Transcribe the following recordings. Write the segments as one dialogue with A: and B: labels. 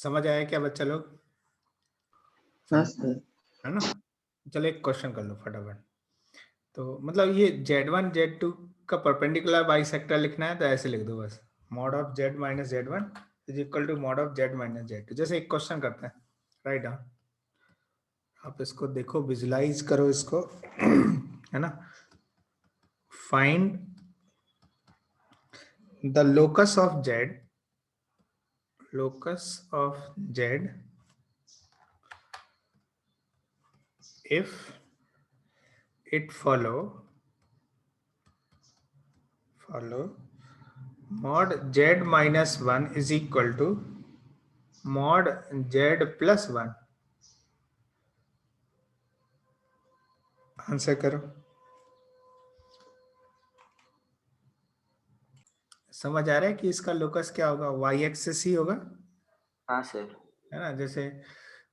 A: समझ आया क्या बच्चा लोग?
B: हाँ
A: समझ
B: सर।
A: है ना? चलो एक क्वेश्चन कर लो फटाफट। तो मतलब ये Z1 Z2 का परपेंडिकुलर बाइसेक्टर लिखना है तो ऐसे लिख दो बस, mod of Z minus Z1 is equal to mod of Z minus Z2। जैसे एक क्वेश्चन करते हैं, राइट डाउन। आप इसको देखो, विजुलाइज करो इसको है ना। Find the locus of Z, locus of Z if it follow mod Z minus 1 is equal to mod Z plus 1। Answer करो। समझ आ रहा है कि इसका लोकस क्या होगा? वाई एक्सिस ही होगा,
B: हाँ सर।
A: है ना। जैसे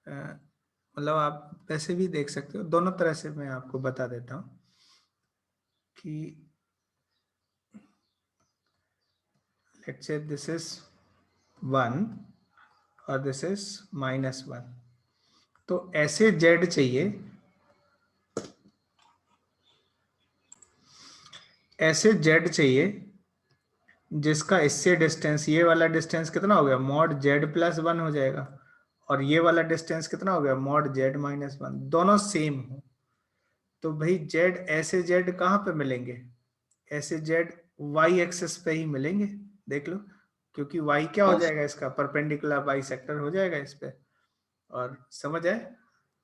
A: मतलब आप वैसे भी देख सकते हो, दोनों तरह से मैं आपको बता देता हूँ कि लेट्स से दिस इज 1 और दिस इज -1। तो ऐसे Z चाहिए, ऐसे Z चाहिए जिसका इससे डिस्टेंस, ये वाला डिस्टेंस कितना हो गया? मॉड Z प्लस 1 हो जाएगा। और ये वाला डिस्टेंस कितना हो गया? Mod Z minus 1। दोनों सेम हो तो भाई Z, ऐसे Z कहाँ पे मिलेंगे? ऐसे Z y एक्सिस पे ही मिलेंगे, देख लो। क्योंकि y क्या हो जाएगा? इसका परपेंडिकुलर बाइसेक्टर हो जाएगा इस पे। और समझ आए?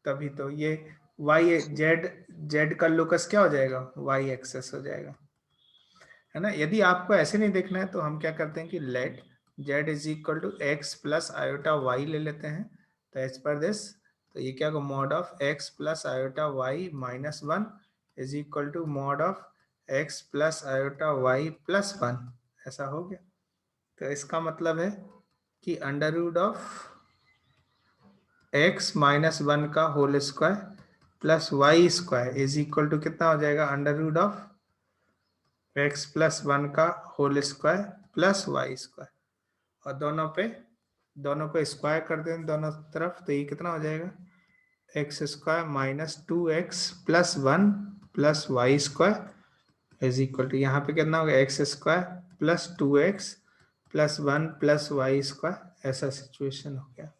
A: तभी तो ये y Z का लोकस क्या हो जाएगा? y एक्सिस हो जाएगा, है ना। यदि आपको ऐसे नहीं देखना है तो हम क्या करते हैं कि let Z is equal to X plus iota Y ले लेते हैं। तो एज पर दिस, तो ये क्या होगा? Mod of X plus iota Y minus 1 is equal to mod of X plus iota Y plus 1। ऐसा हो गया। तो इसका मतलब है कि under root of X minus 1 का whole square plus Y square is equal to कितना हो जाएगा? Under root of X plus 1 का whole square plus Y square. और दोनों पे स्क्वायर कर दें दोनों तरफ, तो ये कितना हो जाएगा? X square minus 2x plus 1 plus Y square is equal to, यहाँ पे कितना होगा? X square plus 2x plus 1 plus Y square. ऐसा सिचुएशन हो गया।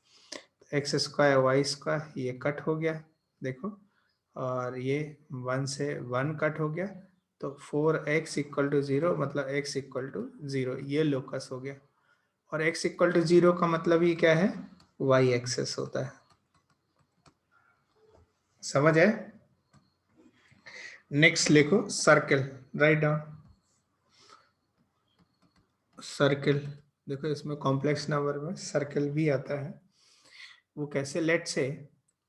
A: एक्स स्क्वायर वाई स्क्वायर ये कट हो गया, देखो। और ये 1 से 1 कट हो गया, तो 4x इक्वल टू 0, मतलब x इक्वल टू 0, ये लोकस हो गया। और x इक्वल टू 0 का मतलब ये क्या है? y एक्सेस होता है। समझ है? नेक्स्ट लिखो सर्कल, राइट डाउन सर्कल। देखो इसमें कॉम्प्लेक्स नंबर में सर्कल भी आता है। वो कैसे? लेट से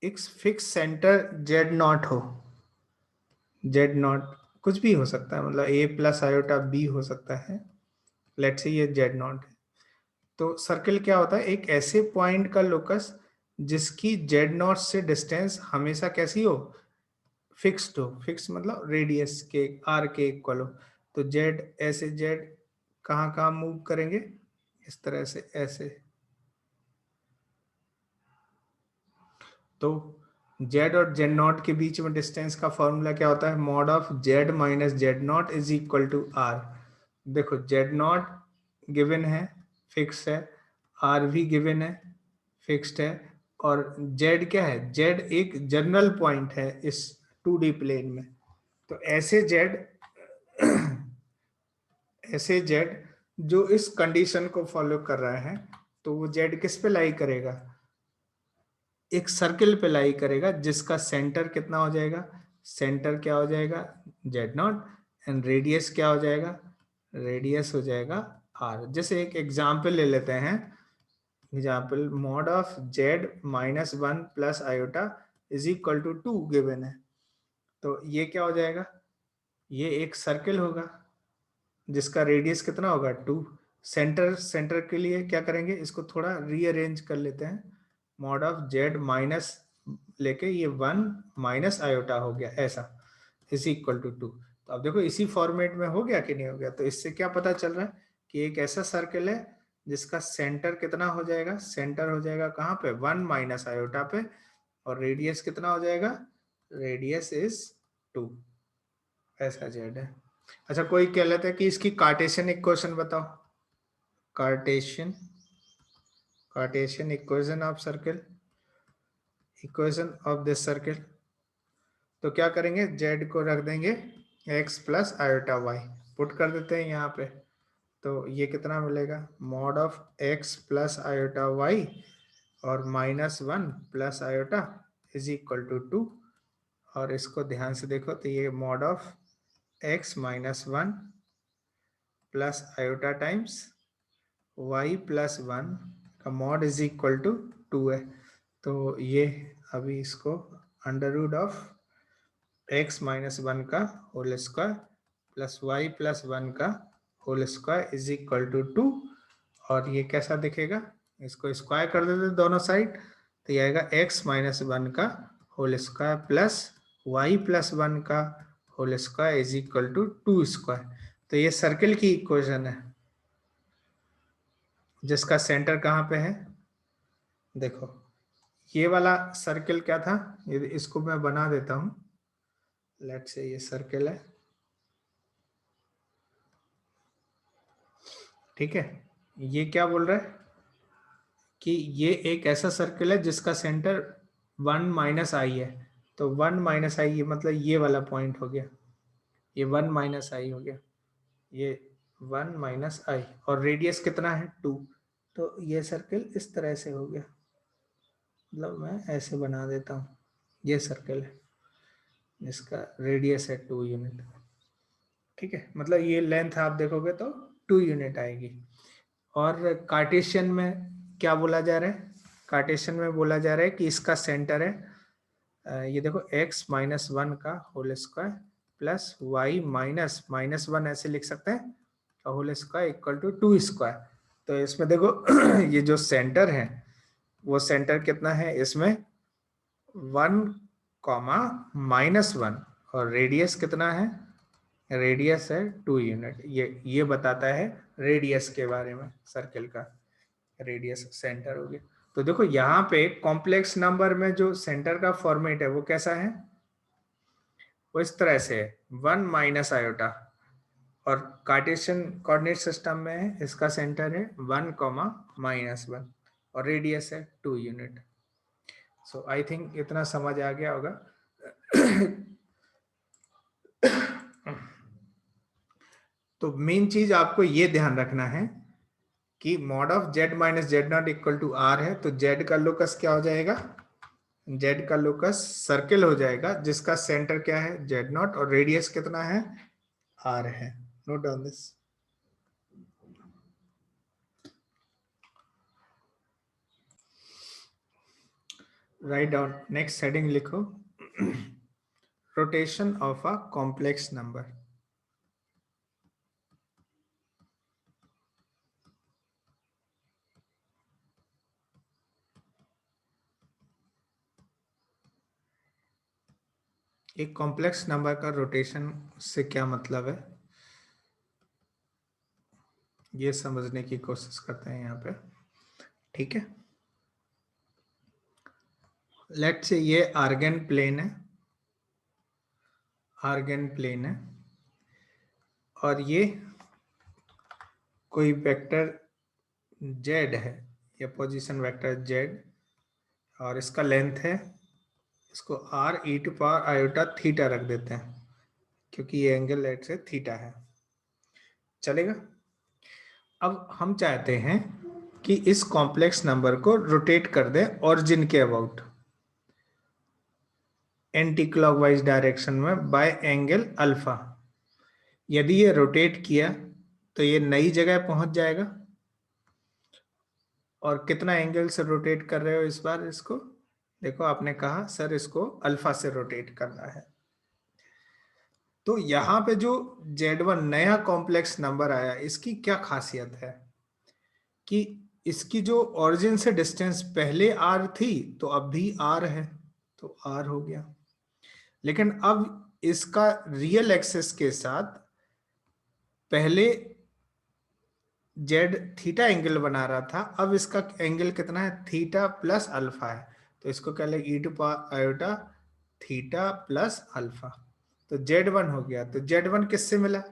A: एक फिक्स सेंटर Z नॉट हो, Z नॉट कुछ भी हो सकता है, मतलब a प्लस आयोटा b हो सकता है। लेट से ये Z नॉट है। तो सर्कल क्या होता है? एक ऐसे पॉइंट का लोकस जिसकी Z नॉट से डिस्टेंस हमेशा कैसी हो? फिक्स्ड हो। फिक्स मतलब रेडियस के r के इक्वल हो। तो Z, ऐसे Z कहाँ कहाँ मूव करेंगे? इस तरह से, ऐसे। तो Z और Z नॉट के बीच में डिस्टेंस का फॉर्मूला क्या होता है? Mod of Z minus Z not is equal to R। देखो Z नॉट गिवन है, फिक्स है, R भी गिवन है, फिक्स्ड है। और Z क्या है? Z एक जनरल पॉइंट है इस 2D प्लेन में। तो ऐसे Z जो इस कंडीशन को फॉलो कर रहा है, तो वो Z किस पे लाई करेगा? एक सर्कल पे लाई करेगा जिसका सेंटर कितना हो जाएगा? सेंटर क्या हो जाएगा? Z not. एंड रेडियस क्या हो जाएगा? रेडियस हो जाएगा R। जैसे एक एग्जाम्पल ले लेते हैं। Example, mod of Z minus 1 plus iota is equal to 2 given है। तो ये क्या हो जाएगा? ये एक सर्कल होगा जिसका रेडियस कितना होगा? 2। सेंटर के लिए क्या करेंगे? इसको थोड़ा रीअरेंज कर लेते हैं। मॉड ऑफ Z माइनस लेके ये 1 माइनस आयोटा हो गया, ऐसा इज इक्वल टू 2। तो अब देखो इसी फॉर्मेट में हो गया कि नहीं हो गया? तो इससे क्या पता चल रहा है कि एक ऐसा सर्कल है जिसका सेंटर कितना हो जाएगा, सेंटर हो जाएगा कहाँ पे, 1 माइनस आयोटा पे, और रेडियस कितना हो जाएगा, रेडियस इज 2, ऐसा जेड है। अच्छा कोई कह लेता है कि इसकी कार्टेशियन इक्वेशन बताओ, Cartesian equation of circle, equation of this circle. तो क्या करेंगे, z को रख देंगे x plus iota y, put कर देते हैं यहाँ पे। तो ये कितना मिलेगा, mod of x plus iota y और -1 plus iota is equal to 2। और इसको ध्यान से देखो तो ये mod of x -1 plus iota times y plus 1 का मॉड इज इक्वल टू 2 है। तो ये अभी इसको अंडर रूट ऑफ x -1 का whole square plus y plus 1 का whole square is equal to 2। और ये कैसा दिखेगा, इसको स्क्वायर कर देते दोनों साइड, तो ये आएगा x -1 का whole square plus y plus 1 का whole square is equal to 2 square. तो ये सर्कल की इक्वेशन है जिसका सेंटर कहाँ पे है। देखो ये वाला सर्कल क्या था, ये इसको मैं बना देता हूं, लेट से ये सर्कल है, ठीक है। ये क्या बोल रहा है कि ये एक ऐसा सर्कल है जिसका सेंटर 1 माइनस आई है। तो 1 माइनस आई मतलब ये वाला पॉइंट हो गया, ये 1 माइनस आई हो गया, ये 1 माइनस आई, और रेडियस कितना है 2। तो ये सर्कल इस तरह से हो गया, मतलब मैं ऐसे बना देता हूँ, ये सर्कल है जिसका रेडियस है 2 यूनिट, ठीक है। मतलब ये लेंथ आप देखोगे तो 2 यूनिट आएगी। और कार्टेशियन में क्या बोला जा रहा है, कार्टेशियन में बोला जा रहा है कि इसका सेंटर है ये देखो x -1 का होल स्क्वायर प्लस y -1 ऐसे लिख सकते हैं का whole square equal to 2 square. तो इसमें देखो ये जो सेंटर है वो सेंटर कितना है इसमें 1, -1, और रेडियस कितना है, रेडियस है 2 यूनिट। ये बताता है रेडियस के बारे में, सर्कल का रेडियस सेंटर हो गया। तो देखो यहाँ पे कॉम्प्लेक्स नंबर में जो सेंटर का फॉर्मेट है वो कैसा है, वो इस तरह से है 1 माइनस आयोटा, और कार्टेशियन कोऑर्डिनेट सिस्टम में है इसका सेंटर है 1, -1 और रेडियस है 2 यूनिट। सो आई थिंक इतना समझ आ गया होगा। तो मेन चीज आपको ये ध्यान रखना है कि mod of z minus z not equal to r है, तो z का लोकस क्या हो जाएगा, z का लोकस सर्कल हो जाएगा जिसका सेंटर क्या है z0 और रेडियस कितना है r है। Note down this. Right down, next heading लिखो, rotation of a complex number. एक कॉम्प्लेक्स नंबर का रोटेशन से क्या मतलब है, ये समझने की कोशिश करते हैं यहाँ पे, ठीक है। लेट्स से ये आर्गन प्लेन है, आर्गन प्लेन है, और ये कोई वेक्टर z है, ये पोजीशन वेक्टर z, और इसका लेंथ है, इसको r e to power iota theta रख देते हैं क्योंकि ये एंगल लेट से थीटा है, चलेगा। अब हम चाहते हैं कि इस कॉम्प्लेक्स नंबर को रोटेट कर दें ऑरिजिन के अबाउट एंटी क्लॉकवाइज डायरेक्शन में बाय एंगल अल्फा। यदि ये रोटेट किया तो ये नई जगह पहुंच जाएगा। और कितना एंगल से रोटेट कर रहे हो इस बार इसको, देखो आपने कहा सर इसको अल्फा से रोटेट करना है। तो यहाँ पे जो Z1 नया कॉम्प्लेक्स नंबर आया, इसकी क्या खासियत है कि इसकी जो ओरिजिन से डिस्टेंस पहले r थी तो अब भी r है, तो r हो गया। लेकिन अब इसका रियल एक्सेस के साथ पहले जेड थीटा एंगल बना रहा था, अब इसका एंगल कितना है, थीटा प्लस अल्फा है, तो इसको क्या लेंगे, e to power iota theta plus alpha. तो Z1 हो गया। तो Z1 किससे मिला,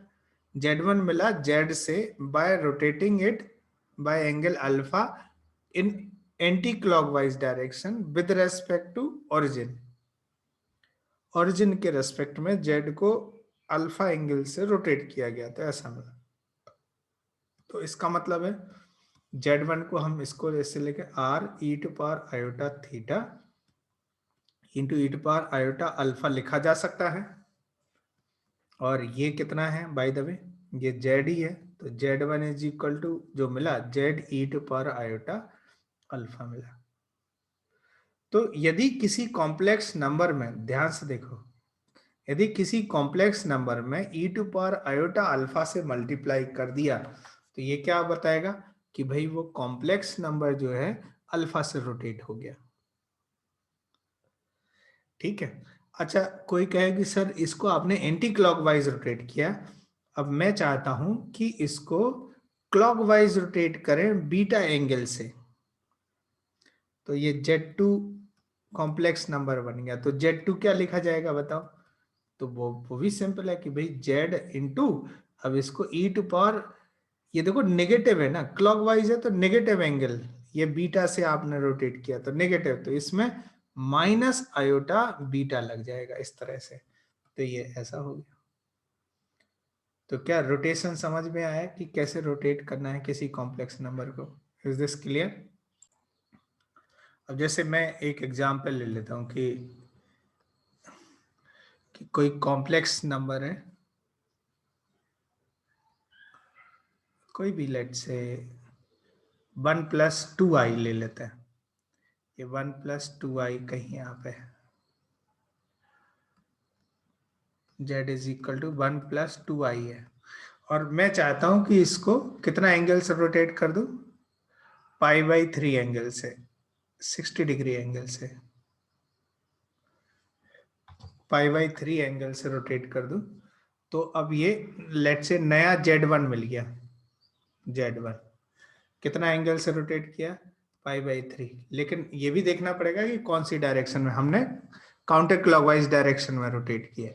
A: Z1 मिला जेड से by rotating it by angle alpha in anti clockwise direction with respect to origin. Origin के रेस्पेक्ट में जेड को अल्फा एंगल से रोटेट किया गया, तो ऐसा मिला। तो इसका मतलब है Z1 को हम इसको ऐसे लेके R e to power iota theta into e to power iota alpha लिखा जा सकता है। और ये कितना है बाय द वे, ये जेड ही है, तो Z1 इज इक्वल टू जो मिला Z e to power iota alpha मिला। तो यदि किसी कॉम्प्लेक्स नंबर में, ध्यान से देखो, यदि किसी कॉम्प्लेक्स नंबर में ई टू पावर आयोटा अल्फा से मल्टीप्लाई कर दिया, तो ये क्या बताएगा कि भाई वो कॉम्प्लेक्स नंबर जो है अल्फा से रोटेट हो गया। ठीक है। अच्छा, कोई कहेगी सर इसको आपने एंटी क्लॉकवाइज रोटेट किया, अब मैं चाहता हूं कि इसको क्लॉकवाइज रोटेट करें बीटा एंगल से, तो ये Z2 कॉम्प्लेक्स नंबर बन गया। तो Z2 क्या लिखा जाएगा बताओ, तो वो भी सिंपल है कि भाई Z इंटू, अब इसको ई टू पावर, ये देखो नेगेटिव है ना, क्लॉकवाइज है तो नेगेटिव एंगल, ये बीटा से आपने रोटेट किया तो नेगेटिव, तो इसमें माइनस आयोटा बीटा लग जाएगा इस तरह से, तो ये ऐसा हो गया। तो क्या रोटेशन समझ में आया कि कैसे रोटेट करना है किसी कॉम्प्लेक्स नंबर को? Is this clear? अब जैसे मैं एक एग्जांपल ले लेता हूं कि कोई कॉम्प्लेक्स नंबर है, कोई भी, लेट से 1+2i ले लेते हैं, ये 1+2i कहीं यहाँ पे z is equal to 1+2i है, और मैं चाहता हूं कि इसको कितना एंगल से रोटेट कर दूं, π/3 एंगल से, 60 डिग्री एंगल से, π/3 एंगल से रोटेट कर दूं। तो अब ये लेट से नया Z1 मिल गया, Z1 कितना एंगल से रोटेट किया, π/3, लेकिन ये भी देखना पड़ेगा कि कौन सी डायरेक्शन में, हमने काउंटर क्लॉकवाइज डायरेक्शन में रोटेट किया।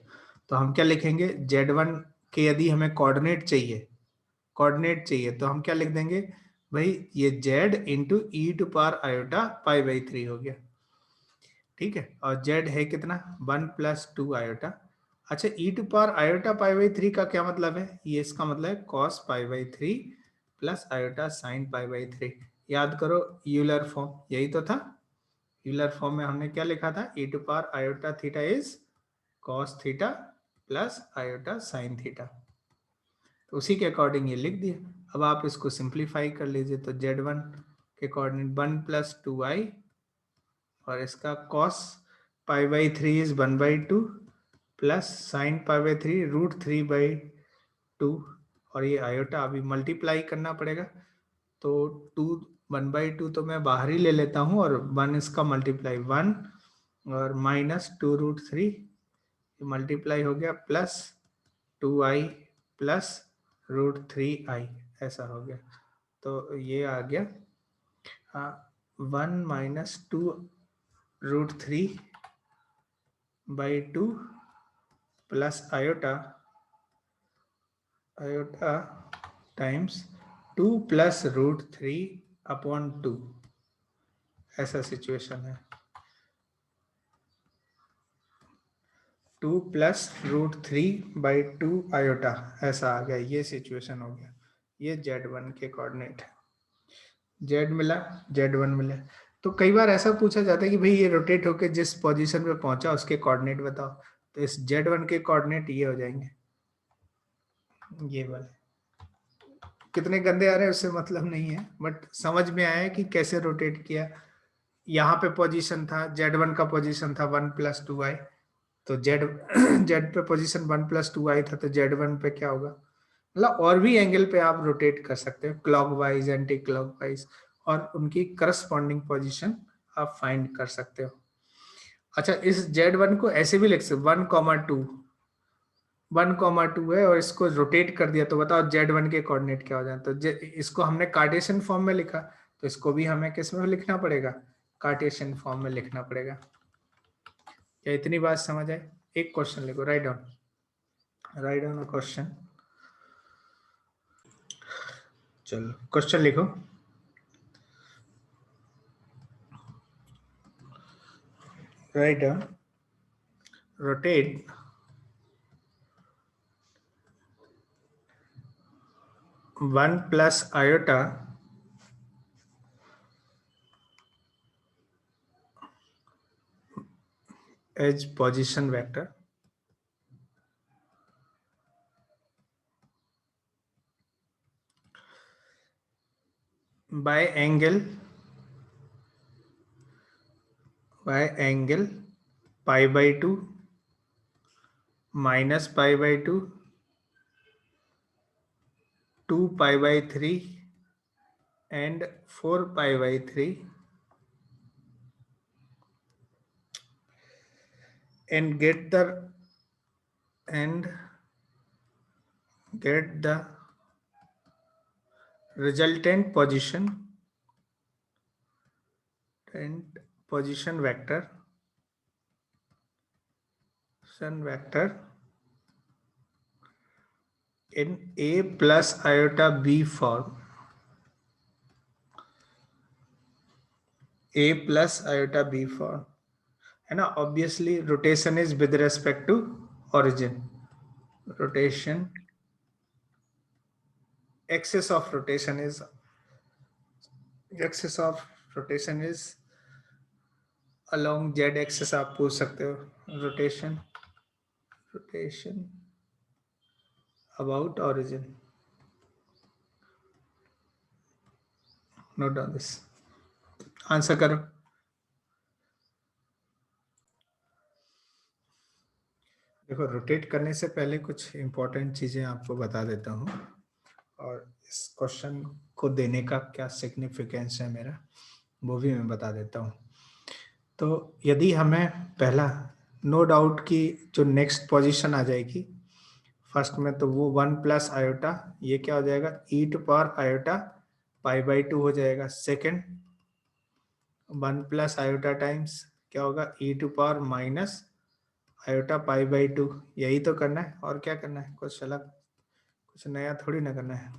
A: तो हम क्या लिखेंगे, Z1 के यदि हमें कोऑर्डिनेट चाहिए तो हम क्या लिख देंगे भाई, ये Z into e to power iota π/3 हो गया। ठीक है, और Z है कितना, 1+2 आयोटा। अच्छा, ई टू पावर आयोटा π/3 का क्या मतलब है, ये इसका मतलब है कॉस π/3 प्लस आयोटा साइन π/3। याद करो यूलर फॉर्म, यही तो था। यूलर फॉर्म में हमने क्या लिखा था, e to power iota theta is cos theta plus iota sine theta, तो उसी के अकॉर्डिंग ये लिख दिया। अब आप इसको सिंप्लीफाई कर लीजिए, तो Z1 के कोऑर्डिनेट 1+2i और इसका cos π/3 इज 1/2 प्लस साइन π/3 √3/2, और ये आयोटा अभी मल्टीप्लाई करना पड़ेगा, तो 1/2 तो मैं बाहर ही ले लेता हूँ, और 1 इसका मल्टीप्लाई 1 और -2√3 मल्टीप्लाई हो गया प्लस 2i प्लस √3i, ऐसा हो गया। तो ये आ गया 1 - 2√3/2 प्लस आयोटा टाइम्स 2 प्लस √3/2, ऐसा सिचुएशन है। 2 प्लस √3/2 आयोटा, ऐसा आ गया, ये सिचुएशन हो गया। ये Z1 के कोऑर्डिनेट है, Z Z1 मिला। तो कई बार ऐसा पूछा जाता है कि भाई ये रोटेट होके जिस पोजीशन पे पहुंचा उसके कोऑर्डिनेट बताओ, तो इस Z1 के कोऑर्डिनेट ये हो जाएंगे, ये वाले। कितने गंदे आ रहे हैं उससे मतलब नहीं है, बट समझ में आया कि कैसे रोटेट किया। यहाँ पे पोजीशन था, Z1 का पोजीशन था 1+2i, तो Z पे पोजीशन 1+2i था, तो Z1 पे क्या होगा, मतलब और भी एंगल पे आप रोटेट कर सकते हो, क्लॉकवाइज, एंटी क्लॉकवाइज, और उनकी करस्पॉन्डिंग पोजीशन आप फाइंड कर सकते हो। अच्छा, इस Z1 को ऐसे भी लिख सकते 1,2, 1,2 है और इसको रोटेट कर दिया, तो बताओ Z1 के कोऑर्डिनेट क्या हो जाए। तो इसको हमने कार्टेशियन फॉर्म में लिखा, तो इसको भी हमें किस में लिखना पड़ेगा, कार्टेशियन फॉर्म में लिखना पड़ेगा। क्या इतनी बात समझ आए? एक क्वेश्चन लिखो, राइट डाउन अ क्वेश्चन। चलो क्वेश्चन लिखो। Write down, rotate one plus iota as position vector by angle pi by 2 minus pi by 2 2 pi by 3 and 4 pi by 3 and get the resultant position vector in A plus iota B form. A plus iota B form है ना। Obviously rotation is with respect to origin. Rotation, axis of rotation is along z axis। आप पूछ सकते हो rotation about origin। note down this, answer करो। देखो rotate करने से पहले कुछ इंपॉर्टेंट चीजें आपको बता देता हूँ, और इस क्वेश्चन को देने का क्या सिग्निफिकेंस है मेरा, वो भी मैं बता देता हूँ। तो यदि हमें पहला, नो डाउट कि जो नेक्स्ट पोजीशन आ जाएगी फर्स्ट में, तो वो 1 प्लस आयोटा, ये क्या हो जाएगा, e to power iota pi by 2 हो जाएगा। सेकेंड 1 प्लस आयोटा टाइम्स क्या होगा, e to power minus iota pi by 2। यही तो करना है, और क्या करना है, कुछ अलग कुछ नया थोड़ी ना करना है।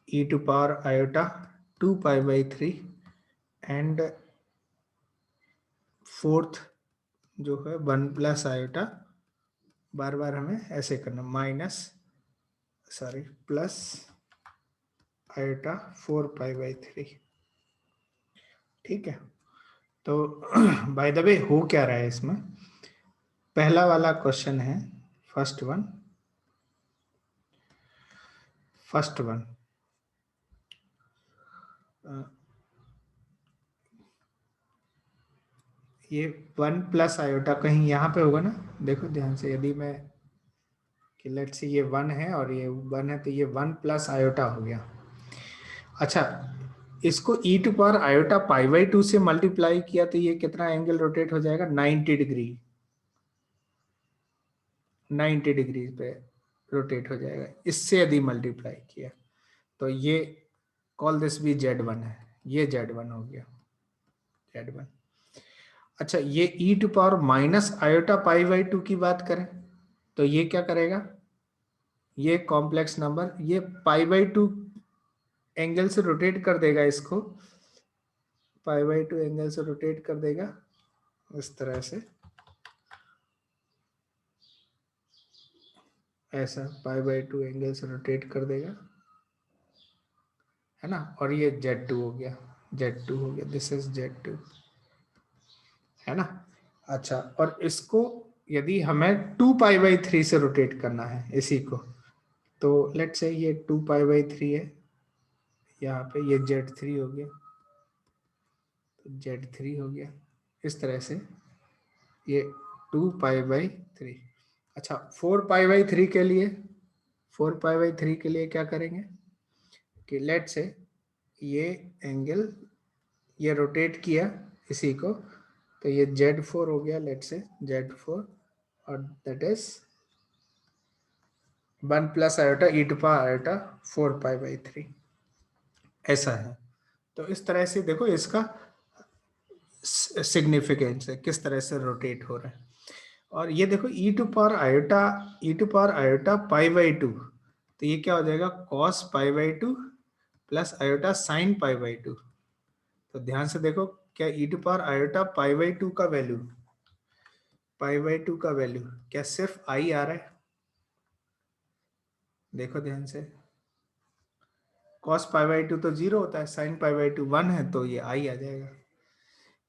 A: E to power iota 2 pi by 3 and fourth जो है 1 प्लस आयोटा, बार बार हमें ऐसे करना, प्लस आयोटा 4 पाई बाई 3। ठीक है, तो बाय द वे हो क्या रहा है इसमें, पहला वाला क्वेश्चन है फर्स्ट वन ये 1 प्लस आयोटा कहीं यहाँ पे होगा ना, देखो ध्यान से, यदि मैं कि लेट से ये 1 है और ये 1 है, तो ये 1 प्लस आयोटा हो गया। अच्छा, इसको e to power iota pi by 2 से मल्टीप्लाई किया, तो ये कितना एंगल रोटेट हो जाएगा, 90 डिग्री, 90 डिग्री पे रोटेट हो जाएगा। इससे यदि मल्टीप्लाई किया तो ये कॉल दिस भी Z1 है, ये Z1 हो गया, Z1। अच्छा, ये e to power minus iota pi by 2 की बात करें तो ये क्या करेगा, ये कॉम्प्लेक्स नंबर, ये पाई बाई 2 एंगल से रोटेट कर देगा, इसको पाई बाई 2 एंगल से रोटेट कर देगा इस तरह से, ऐसा पाई बाई 2 एंगल से रोटेट कर देगा, है ना। और ये Z2 हो गया, Z2 हो गया, दिस इज Z2, है ना। अच्छा, और इसको यदि हमें 2 पाई बाई 3 से रोटेट करना है इसी को, तो लेट से ये 2 पाई बाई 3 है, यहाँ पे ये Z3 हो गया, तो Z3 हो गया इस तरह से, ये 2 पाई बाई 3। अच्छा, 4 पाई बाई 3 के लिए, 4 पाई बाई 3 के लिए क्या करेंगे कि लेट से ये एंगल, ये रोटेट किया इसी को, तो ये Z4 हो गया, लेट से Z4, और that is 1 plus iota e to power iota 4π/3 ऐसा है। तो इस तरह से देखो इसका सिग्निफिकेंस है, किस तरह से रोटेट हो रहा है। और ये देखो ई टू पावर आयोटा π/2, तो ये क्या हो जाएगा cos π/2 प्लस आयोटा sin π/2। तो ध्यान से देखो, क्या ई टू पावर आयोटा π/2 का वैल्यू क्या सिर्फ आई आ रहा है? देखो ध्यान से, cos π/2 तो 0 होता है, sin π/2 1 है, तो ये आई आ जाएगा।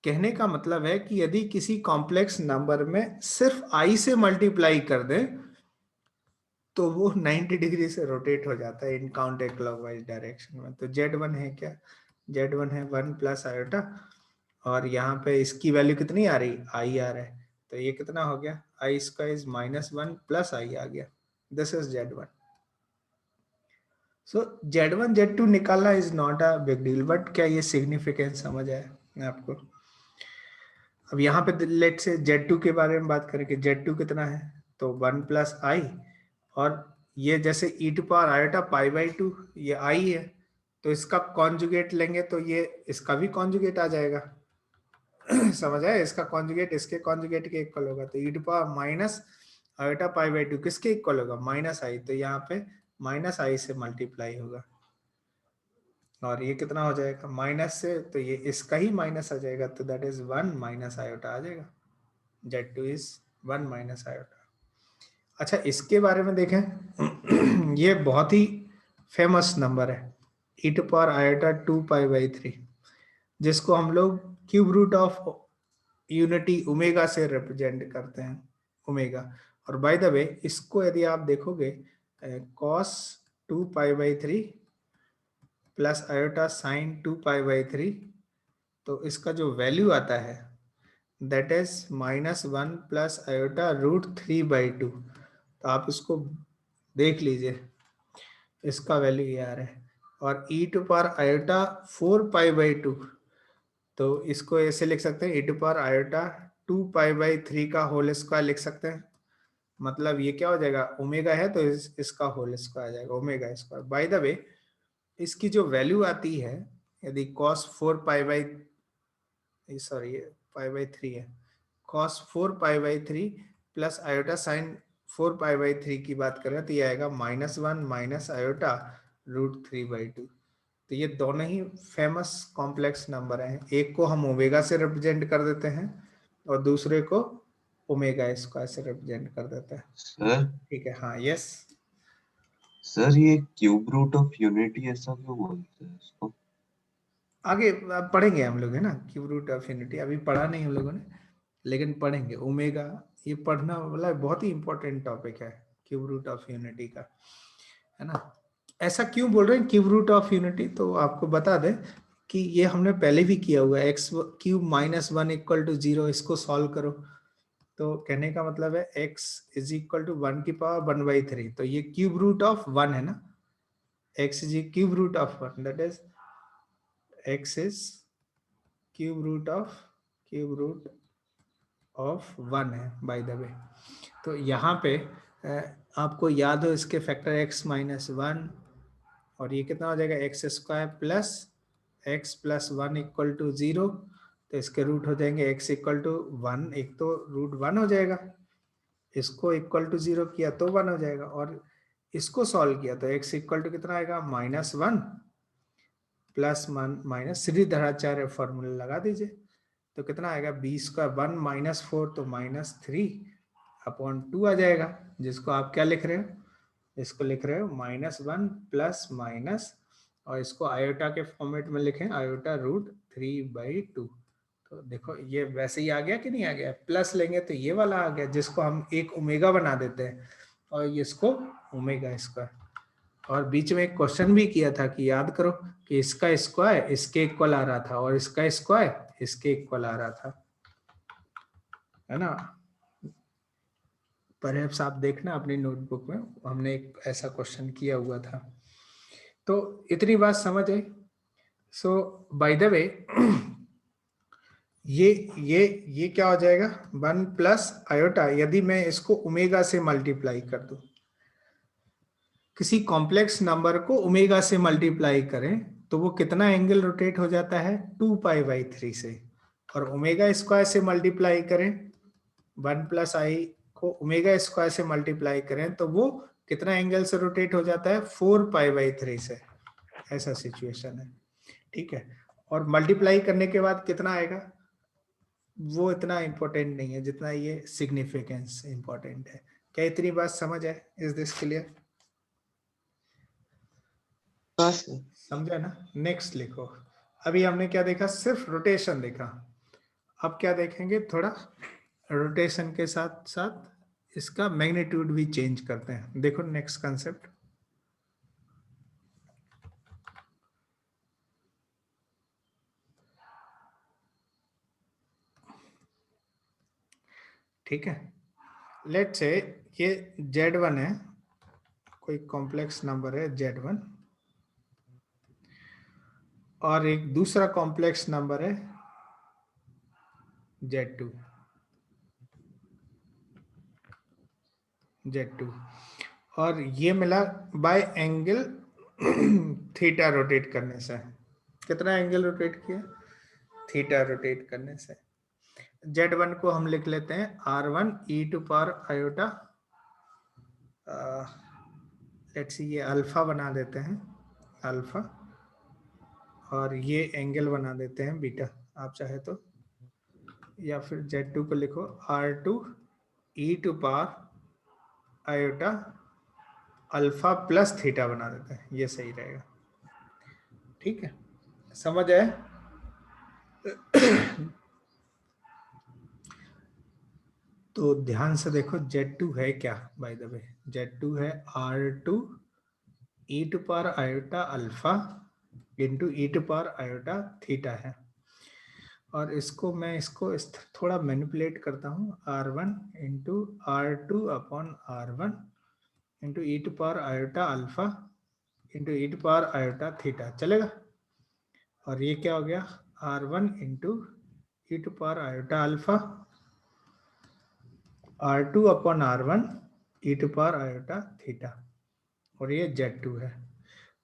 A: कहने का मतलब है कि यदि किसी कॉम्प्लेक्स नंबर में सिर्फ आई से मल्टीप्लाई कर दें तो वो 90 डिग्री से रोटेट हो जाता है इन काउंटर क्लॉकवाइज डायरेक्शन में। तो Z1 है क्या? Z1 है 1 प्लस आयोटा, और यहाँ पे इसकी वैल्यू कितनी आ रही? आई आ रहा है, तो ये कितना हो गया? आई स्क्वायर इज -1 प्लस आई आ गया। This is Z1। So Z1 Z2 निकालना is not a big deal, but क्या ये सिग्निफिकेंस समझ आया आपको? अब यहाँ पे लेट से Z2 के बारे में बात करें कि Z2 कितना है, तो 1 प्लस आई, और ये जैसे ई टू पावर आयोटा π/2 ये आई है, तो इसका कॉन्जुगेट लेंगे तो ये इसका भी कॉन्जुगेट आ जाएगा। समझ आया? इसका कॉन्जुगेट इसके कॉन्जुगेट के इक्वल होगा, तो ई टू पावर माइनस आयोटा π/2 किसके इक्वल होगा? माइनस आई, तो यहाँ पे माइनस आई से मल्टीप्लाई होगा, और ये कितना हो जाएगा माइनस से, तो ये इसका ही माइनस आ जाएगा, तो दैट इज 1 माइनस आयोटा आ जाएगा। Z2 is 1 minus iota. अच्छा, इसके बारे में देखें ये बहुत ही फेमस नंबर है, ई टू पावर आयोटा 2π/3, जिसको हम लोग cube root of unity omega से रिप्रेजेंट करते हैं, ओमेगा। और बाय द वे इसको यदि आप देखोगे cos 2π/3 प्लस आयोटा साइन 2π/3, तो इसका जो वैल्यू आता है दैट इज -1 प्लस आयोटा √3/2। तो आप इसको देख लीजिए, इसका वैल्यू ये आ रहा है। और ई टू पावर आयोटा 4π/2, तो इसको ऐसे लिख सकते हैं, ई टू पावर आयोटा 2π/3 का होल स्क्वायर लिख सकते हैं। मतलब ये क्या हो जाएगा, ओमेगा है तो इसका होल स्क्वायर आ जाएगा, omega square. By the way इसकी जो वैल्यू आती है, यदि cos 4π/3 है, cos 4π/3 प्लस आयोटा साइन 4π/3 की बात करें तो ये आएगा -1 माइनस आयोटा √3/2। तो ये दोनों ही फेमस कॉम्प्लेक्स नंबर हैं, एक को हम ओमेगा से रिप्रेजेंट कर देते हैं और दूसरे को ओमेगा स्क्वायर से रिप्रेजेंट कर देते हैं।
C: सर
A: ठीक है, हाँ, यस
C: सर, ये क्यूब रूट ऑफ यूनिटी ऐसा क्यों बोलते हैं इसको?
A: आगे पढ़ेंगे हम लोग, है ना, क्यूब रूट ऑफ यूनिटी अभी पढ़ा नहीं हम लोगों ने, लेकिन पढ़ेंगे ओमेगा। ये पढ़ना वाला बहुत ही इंपॉर्टेंट टॉपिक है क्यूब रूट ऑफ यूनिटी का, है ना। ऐसा क्यों बोल रहे हैं क्यूब रूट ऑफ यूनिटी? तो आपको बता दें कि ये हमने पहले भी किया हुआ है, एक्स क्यूब -1 इक्वल टू 0, इसको सॉल्व करो। तो कहने का मतलब है x इज इक्वल टू 1 की पावर 1/3, तो ये क्यूब रूट ऑफ 1 है ना, x is cube root of 1, that is x is cube root of 1 है बाय द वे। तो यहाँ पे आपको याद हो इसके फैक्टर x -1, और ये कितना हो जाएगा x square plus x plus 1 equal to 0, तो इसके रूट हो जाएंगे x इक्वल टू 1, एक तो √1 हो जाएगा, इसको इक्वल टू 0 किया तो 1 हो जाएगा, और इसको सॉल्व किया तो x इक्वल टू कितना आएगा -1 प्लस माइनस सीधीधराचार्य फॉर्मूला लगा दीजिए, तो कितना आएगा b स्क्वायर 1 - 4 तो -3/2 आ जाएगा, जिसको आप क्या लिख रहे हो, इसको लिख रहे हो -1 प्लस माइनस, और इसको आयोटा के फॉर्मेट में लिखें, आयोटा √3/2। तो देखो ये वैसे ही आ गया कि नहीं आ गया, प्लस लेंगे तो ये वाला आ गया, जिसको हम एक ओमेगा बना देते हैं और इसको ओमेगा स्क्वायर। और बीच में एक क्वेश्चन भी किया था कि याद करो कि इसका स्क्वायर इसके इक्वल आ रहा था और इसका स्क्वायर इसके इक्वल आ रहा था, है ना। परहैप्स आप देखना अपनी नोटबुक में, हमने एक ऐसा क्वेश्चन किया हुआ था। तो इतनी बात समझ आई। सो बाय द वे ये क्या हो जाएगा, 1 प्लस आयोटा, यदि मैं इसको ओमेगा से मल्टीप्लाई कर दूं, किसी कॉम्प्लेक्स नंबर को ओमेगा से मल्टीप्लाई करें तो वो कितना एंगल रोटेट हो जाता है 2π/3 से, और ओमेगा स्क्वायर से मल्टीप्लाई करें 1 + i को ओमेगा स्क्वायर से मल्टीप्लाई करें तो वो कितना एंगल से रोटेट हो जाता है 4π/3 से। ऐसा सिचुएशन है, ठीक है। और मल्टीप्लाई करने के बाद कितना आएगा वो इतना इंपॉर्टेंट नहीं है जितना ये सिग्निफिकेंस इंपॉर्टेंट है। क्या इतनी बात समझ है? Is this clear?
B: हाँ सर।
A: समझा ना? नेक्स्ट लिखो। अभी हमने क्या देखा? सिर्फ रोटेशन देखा। अब क्या देखेंगे? थोड़ा रोटेशन के साथ साथ इसका मैग्नीट्यूड भी चेंज करते हैं। देखो नेक्स्ट कंसेप्ट, ठीक है। लेट्स से ये Z1 है, कोई कॉम्प्लेक्स नंबर है Z1, और एक दूसरा कॉम्प्लेक्स नंबर है Z2। और ये मिला बाय एंगल थीटा रोटेट करने से। कितना एंगल रोटेट किया? थीटा रोटेट करने से। Z1 को हम लिख लेते हैं R1 e⁻i। लेट्स सी, ये अल्फा बना देते हैं, अल्फा, और ये एंगल बना देते हैं बीटा, आप चाहे तो। या फिर Z2 को लिखो R2 e⁻i alpha plus theta बना देते हैं, ये सही रहेगा, ठीक है। समझ आए? तो ध्यान से देखो, Z2 है क्या? बाय द वे Z2 है R2 e⁻i alpha into e⁻i theta है। और इसको मैं थोड़ा मैनिपुलेट करता हूँ, R1 into R2 upon R1 into e⁻i alpha into e⁻i theta, चलेगा? और ये क्या हो गया? R1 into e⁻i alpha R2 upon R1 e⁻i theta, और ये Z2 है।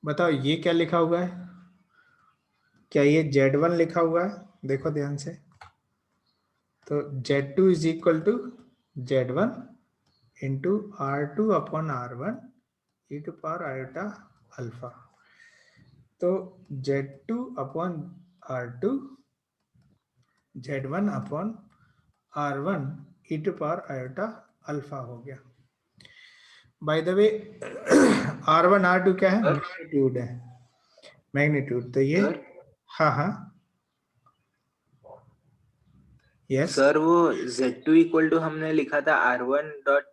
A: बताओ ये क्या लिखा हुआ है? क्या ये Z1 लिखा हुआ है? देखो ध्यान से। तो Z2 is equal to Z1 into R2 upon R1 e⁻i alpha. तो Z2 upon R2 Z1 upon R1 e⁻i alpha हो गया। By the way R1 R2 क्या है? मैग्नीट्यूड है, मैग्नीट्यूड। तो ये
B: सर?
A: हाँ हाँ यस
B: सर वो Z2 इक्वल टू हमने लिखा था R1 डॉट